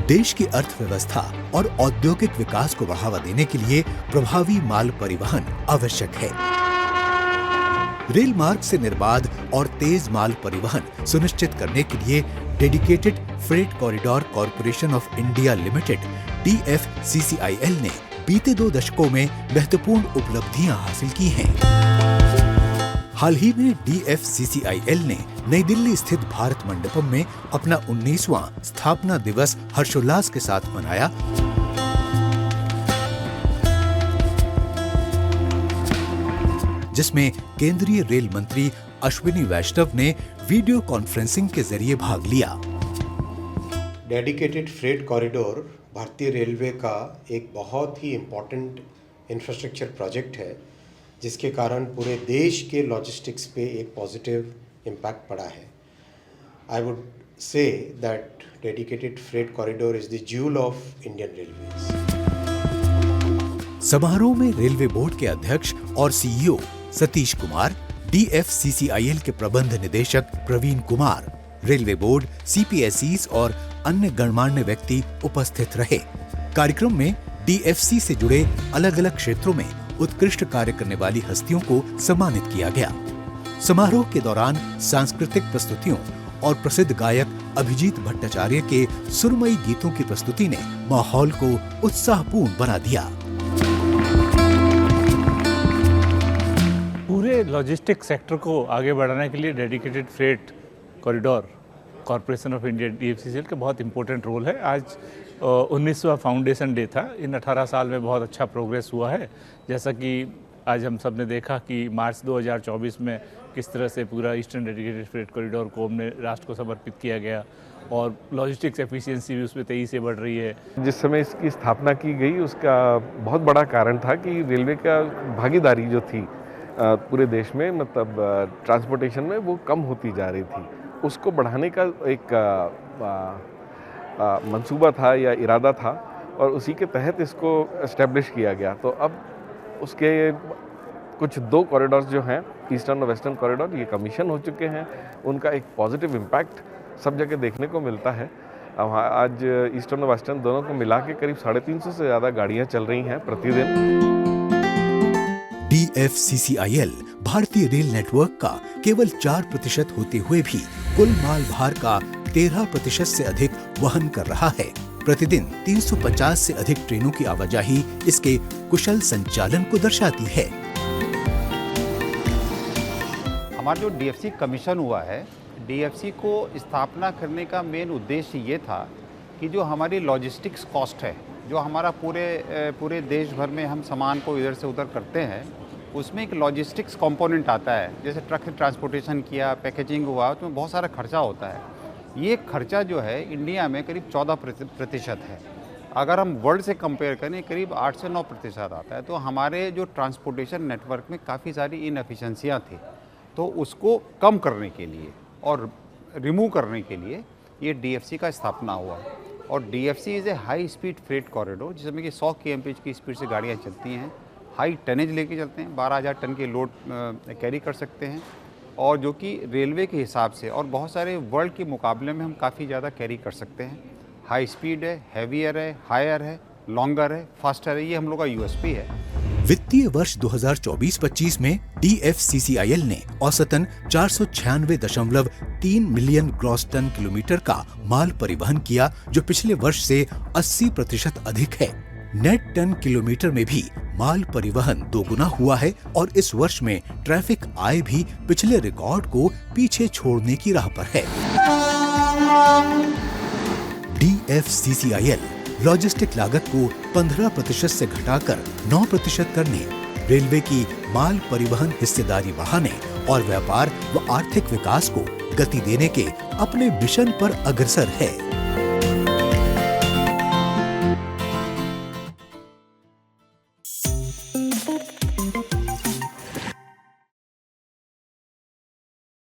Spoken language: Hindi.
देश की अर्थव्यवस्था और औद्योगिक विकास को बढ़ावा देने के लिए प्रभावी माल परिवहन आवश्यक है। रेल मार्ग से निर्बाध और तेज माल परिवहन सुनिश्चित करने के लिए dedicated freight corridor corporation of India limited DFCCIL ने बीते 2 दशकों में महत्वपूर्ण उपलब्धियां हासिल की हैं। हाल ही में DFCCIL ने नई दिल्ली स्थित भारत मंडपम में अपना 19वां स्थापना दिवस हर्षोल्लास के साथ मनाया, जिसमें केंद्रीय रेल मंत्री अश्विनी वैष्णव ने वीडियो कॉन्फ्रेंसिंग के जरिए भाग लिया। डेडिकेटेड फ्रेट कॉरिडोर भारतीय रेलवे का एक बहुत ही इम्पोर्टेंट इंफ्रास्ट्रक्चर प्रोजेक्ट है, जिसके कारण पूरे देश के लॉजिस्टिक्स पे एक पॉजिटिव इम्पैक्ट पड़ा है। I would say that dedicated freight corridor is the jewel of Indian railways. समारोह में रेलवे बोर्ड के अध्यक्ष और CEO सतीश कुमार, DFCCIL के प्रबंध निदेशक Praveen Kumar, railway board, CPSEs और अन्य गणमान्य व्यक्ति उपस्थित रहे। कार्यक्रम में DFC से जुड़े अलग अलग क्षेत्रों में उत्कृष्ट कार्य करने वाली हस्तियों को सम्मानित किया गया। समारोह के दौरान सांस्कृतिक प्रस्तुतियों और प्रसिद्ध गायक अभिजीत भट्टाचार्य के सुरमई गीतों की प्रस्तुति ने माहौल को उत्साहपूर्ण बना दिया। पूरे लॉजिस्टिक सेक्टर को आगे बढ़ाने के लिए dedicated freight corridor corporation of India DFCCIL का बहुत इंपॉर्टेंट रोल है। आज 19वां फाउंडेशन डे था। इन 18 साल में बहुत अच्छा प्रोग्रेस हुआ है। जैसा कि आज हम सब ने देखा कि मार्च 2024 में किस तरह से पूरा ईस्टर्न डेडिकेटेड फ्रेट कॉरिडोर को हमने राष्ट्र को समर्पित किया गया और लॉजिस्टिक्स एफिशिएंसी भी उसमें तेजी से बढ़ रही है। जिस समय इसकी स्थापना की गई उसका बहुत बड़ा कारण था कि रेलवे का भागीदारी जो थी पूरे देश में, मतलब ट्रांसपोर्टेशन में, वो कम होती जा रही थी। उसको बढ़ाने का एक मंसूबा था या इरादा था और उसी के तहत इसको एस्टेब्लिश किया गया। तो अब उसके कुछ 2 कॉरिडोर्स जो हैं, ईस्टर्न और वेस्टर्न कॉरिडोर, ये कमीशन हो चुके हैं। उनका एक पॉजिटिव इम्पैक्ट सब जगह देखने को मिलता है। आज ईस्टर्न और वेस्टर्न दोनों को मिला के करीब 350 से ज़्यादा गाड़ियाँ चल रही हैं प्रतिदिन। DFCCIL भारतीय रेल नेटवर्क का केवल 4% होते हुए भी कुल माल भार का 13% से अधिक वहन कर रहा है। प्रतिदिन 350 से अधिक ट्रेनों की आवाजाही इसके कुशल संचालन को दर्शाती है। हमारा जो DFC कमीशन हुआ है, DFC को स्थापना करने का मेन उद्देश्य ये था कि जो हमारी लॉजिस्टिक्स कॉस्ट है, जो हमारा पूरे देश भर में हम सामान को इधर से उधर करते हैं, उसमें एक लॉजिस्टिक्स कंपोनेंट आता है। जैसे ट्रक ट्रांसपोर्टेशन किया, पैकेजिंग हुआ, उसमें बहुत सारा खर्चा होता है। ये खर्चा जो है इंडिया में करीब 14% है। अगर हम वर्ल्ड से कंपेयर करें करीब 8 से 9% आता है। तो हमारे जो ट्रांसपोर्टेशन नेटवर्क में काफ़ी सारी इनएफिशिएंसियाँ थी, तो उसको कम करने के लिए और रिमूव करने के लिए ये DFC का स्थापना हुआ। और DFC is a high speed freight corridor, जिसमें कि 100 kmph की स्पीड से गाड़ियाँ चलती हैं, हाई टनेज लेके चलते हैं, 12,000 टन के लोड कैरी कर सकते हैं, और जो कि रेलवे के हिसाब से और बहुत सारे वर्ल्ड के मुकाबले में हम काफ़ी ज़्यादा कैरी कर सकते हैं। हाई स्पीड है, हैवियर है, हायर है, लॉन्गर है, फास्टर है, ये हम लोग का USP है। वित्तीय वर्ष 2024-25 में DFCCIL ने औसतन 496.3 मिलियन ग्रॉस टन किलोमीटर का माल परिवहन किया, जो पिछले वर्ष से 80% अधिक है। नेट टन किलोमीटर में भी माल परिवहन 2 गुना हुआ है और इस वर्ष में ट्रैफिक आय भी पिछले रिकॉर्ड को पीछे छोड़ने की राह पर है। DFCCIL लॉजिस्टिक लागत को 15% से घटाकर 9% करने, रेलवे की माल परिवहन हिस्सेदारी बढ़ाने और व्यापार व आर्थिक विकास को गति देने के अपने मिशन पर अग्रसर है।